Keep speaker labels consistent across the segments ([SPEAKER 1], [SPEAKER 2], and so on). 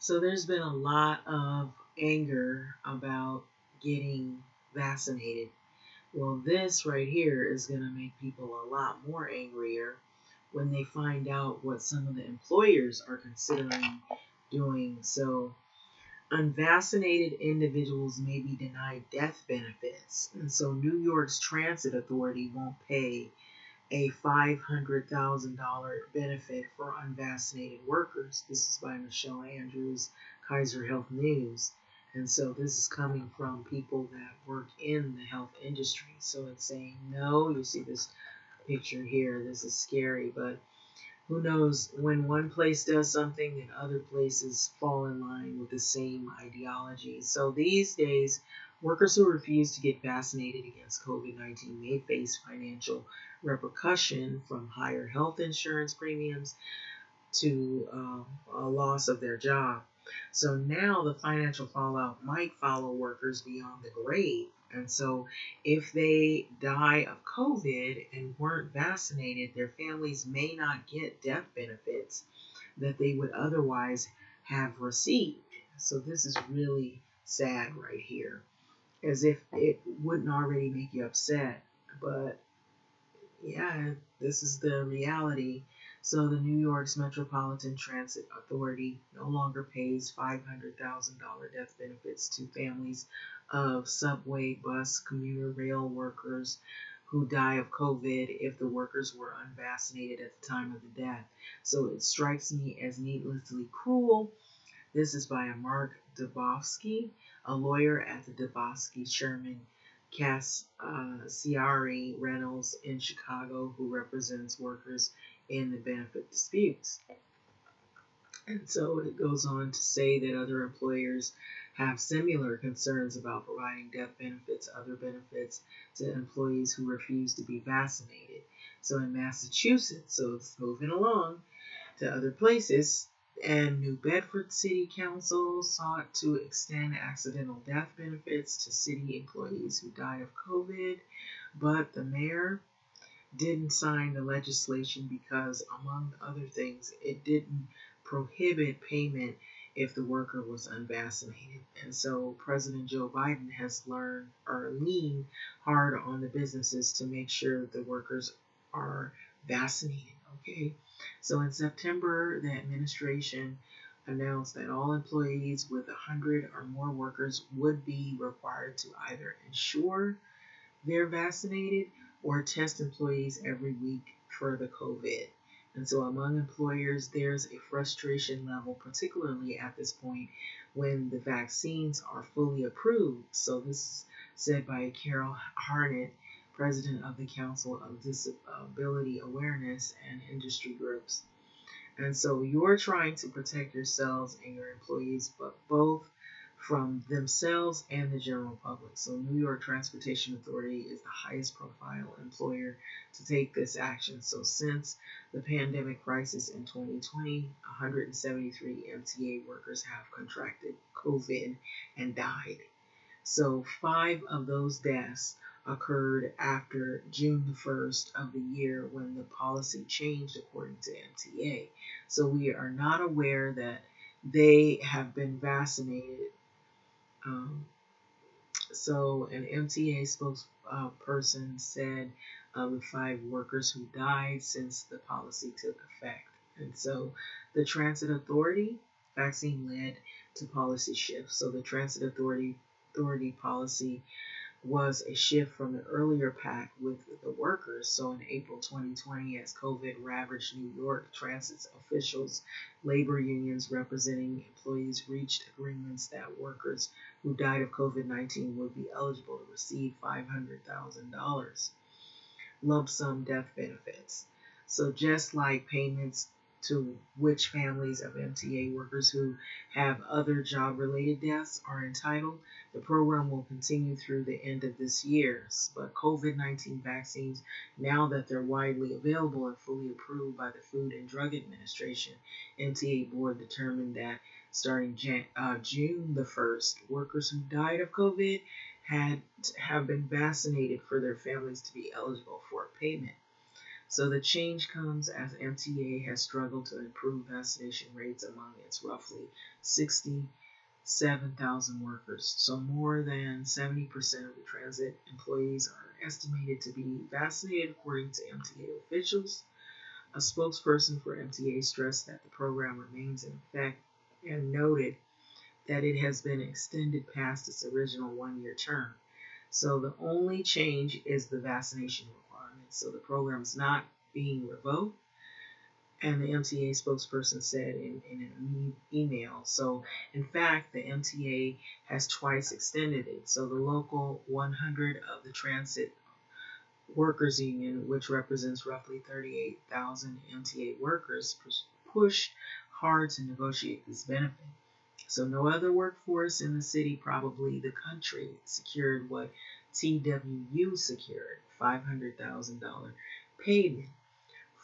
[SPEAKER 1] So there's been a lot of anger about getting vaccinated. Well, this right here is going to make people a lot more angrier when they find out what some of the employers are considering doing. So, unvaccinated individuals may be denied death benefits. And so, New York's Transit Authority won't pay a $500,000 benefit for unvaccinated workers. This is by Michelle Andrews, Kaiser Health News. And so this is coming from people that work in the health industry. So it's saying no. You see this picture here. This is scary, but who knows, when one place does something, then other places fall in line with the same ideology. So these days, workers who refuse to get vaccinated against COVID-19 may face financial repercussion from higher health insurance premiums to a loss of their job. So now the financial fallout might follow workers beyond the grave. And so if they die of COVID and weren't vaccinated, their families may not get death benefits that they would otherwise have received. So this is really sad right here, as if it wouldn't already make you upset. But yeah, this is the reality. So the New York's Metropolitan Transit Authority no longer pays $500,000 death benefits to families of subway, bus, commuter rail workers who die of COVID if the workers were unvaccinated at the time of the death. So it strikes me as needlessly cruel. This is by Mark Dubofsky, a lawyer at the Dubofsky Sherman Ciari Reynolds in Chicago, who represents workers in the benefit disputes. And so it goes on to say that other employers have similar concerns about providing death benefits, other benefits to employees who refuse to be vaccinated. So in Massachusetts, so it's moving along to other places, and New Bedford City Council sought to extend accidental death benefits to city employees who died of COVID, but the mayor didn't sign the legislation because, among other things, it didn't prohibit payment if the worker was unvaccinated. And so President Joe Biden has leaned hard on the businesses to make sure the workers are vaccinated. Okay. So in September, the administration announced that all employees with 100 or more workers would be required to either ensure they're vaccinated or test employees every week for the COVID. And so among employers, there's a frustration level, particularly at this point when the vaccines are fully approved. So this is said by Carol Harnett, president of the Council of Disability Awareness and Industry Groups. And so you're trying to protect yourselves and your employees, but both from themselves and the general public. So New York Transportation Authority is the highest profile employer to take this action. So since the pandemic crisis in 2020, 173 MTA workers have contracted COVID and died. So 5 of those deaths occurred after June the 1st of the year when the policy changed according to MTA. So we are not aware that they have been vaccinated. Um, so an MTA spokesperson said of the 5 workers who died since the policy took effect. And so the Transit Authority vaccine led to policy shifts. So the Transit Authority policy was a shift from the earlier pact with the workers. So in April 2020, as COVID ravaged New York, transit officials, labor unions representing employees reached agreements that workers who died of COVID-19 would be eligible to receive $500,000 lump sum death benefits. So just like payments to which families of MTA workers who have other job-related deaths are entitled, the program will continue through the end of this year. But COVID-19 vaccines, now that they're widely available and fully approved by the Food and Drug Administration, MTA board determined that starting June the 1st, workers who died of COVID have been vaccinated for their families to be eligible for payment. So the change comes as MTA has struggled to improve vaccination rates among its roughly 67,000 workers. So more than 70% of the transit employees are estimated to be vaccinated, according to MTA officials. A spokesperson for MTA stressed that the program remains in effect and noted that it has been extended past its original 1 year term. So the only change is the vaccination requirement. So the program is not being revoked, and the MTA spokesperson said in an email. So in fact, the MTA has twice extended it. So the local 100 of the transit workers union, which represents roughly 38,000 MTA workers, pushed hard to negotiate this benefit. So no other workforce in the city, probably the country, secured what TWU secured, $500,000 payment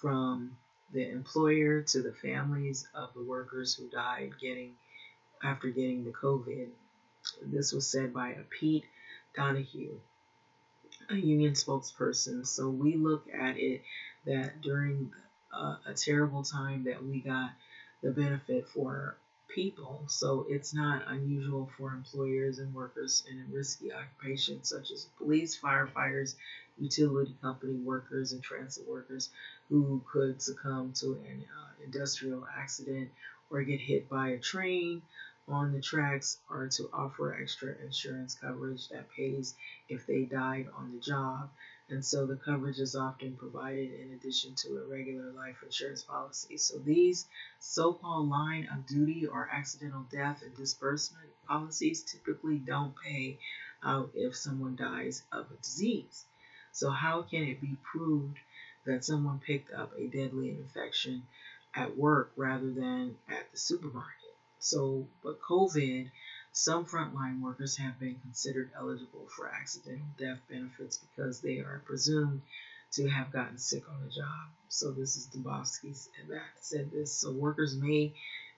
[SPEAKER 1] from the employer to the families of the workers who died after getting the COVID. This was said by a Pete Donahue, a union spokesperson. So we look at it that during a terrible time that we got the benefit for people. So it's not unusual for employers and workers in risky occupations such as police, firefighters, utility company workers, and transit workers who could succumb to an industrial accident or get hit by a train on the tracks, or to offer extra insurance coverage that pays if they died on the job. And so the coverage is often provided in addition to a regular life insurance policy. So these so-called line of duty or accidental death and disbursement policies typically don't pay out if someone dies of a disease. So how can it be proved that someone picked up a deadly infection at work rather than at the supermarket? So, but COVID, some frontline workers have been considered eligible for accidental death benefits because they are presumed to have gotten sick on the job. So this is Dubofsky that said this. So workers may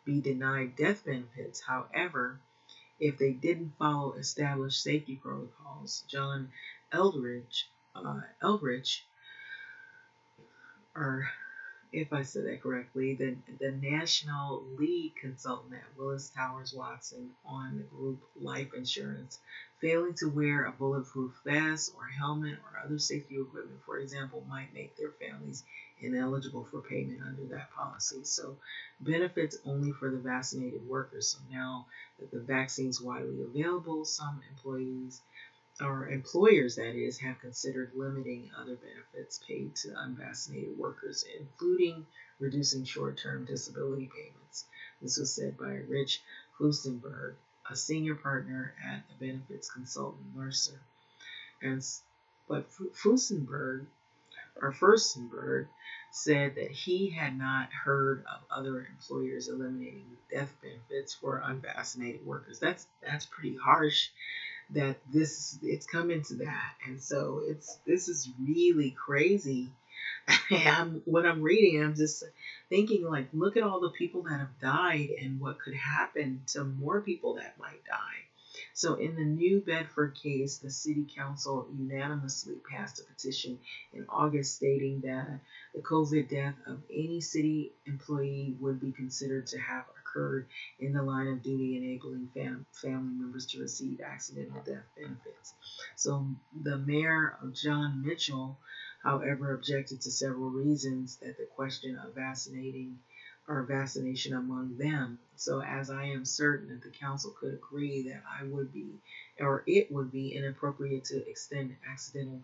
[SPEAKER 1] be denied death benefits. However, if they didn't follow established safety protocols, John Eldridge, or if I said that correctly, the national lead consultant at Willis Towers Watson on the group life insurance, failing to wear a bulletproof vest or helmet or other safety equipment, for example, might make their families ineligible for payment under that policy. So benefits only for the vaccinated workers. So now that the vaccine is widely available, some employees or employers, that is, have considered limiting other benefits paid to unvaccinated workers, including reducing short-term disability payments. This was said by Rich Fustenberg, a senior partner at the benefits consultant Mercer. But Furstenberg said that he had not heard of other employers eliminating death benefits for unvaccinated workers. That's pretty harsh that it's coming to that. And so this is really crazy. When I'm reading, I'm just thinking, like, look at all the people that have died and what could happen to more people that might die. So in the New Bedford case, the city council unanimously passed a petition in August stating that the COVID death of any city employee would be considered to have occurred in the line of duty, enabling family members to receive accidental death benefits. So the mayor of John Mitchell, however, objected to several reasons that the question of vaccination among them. So as I am certain that the council could agree that it would be inappropriate to extend accidental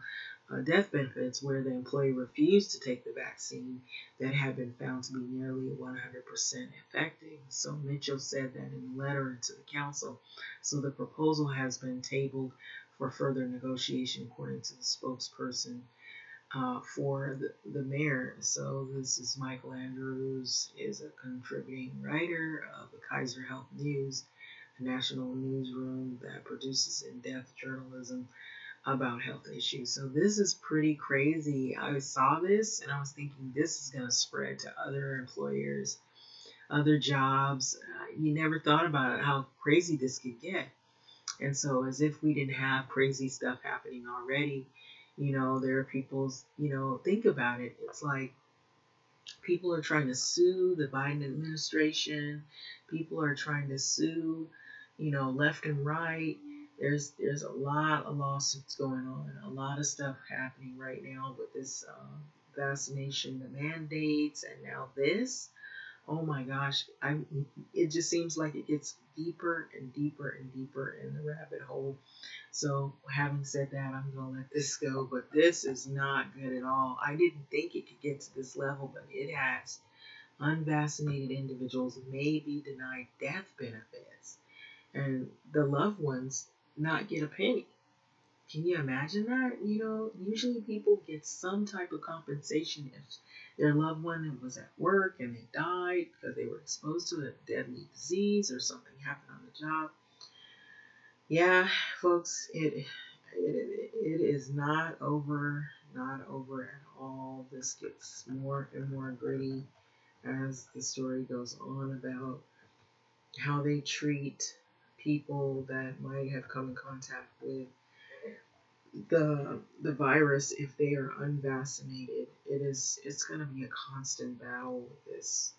[SPEAKER 1] death benefits where the employee refused to take the vaccine that had been found to be nearly 100% effective. So Mitchell said that in a letter to the council. So the proposal has been tabled for further negotiation, according to the spokesperson for the mayor. So this is Michael Andrews, is a contributing writer of the Kaiser Health News, a national newsroom that produces in-depth journalism about health issues. So this is pretty crazy. I saw this and I was thinking this is going to spread to other employers, other jobs. You never thought about it, how crazy this could get. And so as if we didn't have crazy stuff happening already There are people's, think about it. It's like people are trying to sue the Biden administration. People are trying to sue, left and right. There's a lot of lawsuits going on, a lot of stuff happening right now with this vaccination, the mandates, and now this. Oh my gosh, it just seems like it gets deeper and deeper and deeper in the rabbit hole. So, having said that, I'm going to let this go, but this is not good at all. I didn't think it could get to this level, but it has. Unvaccinated individuals may be denied death benefits, and the loved ones not get a penny. Can you imagine that? Usually people get some type of compensation if their loved one was at work and they died because they were exposed to a deadly disease or something happened on the job. Yeah, folks, it is not over, not over at all. This gets more and more gritty as the story goes on about how they treat people that might have come in contact with the virus if they are unvaccinated. It's going to be a constant battle with this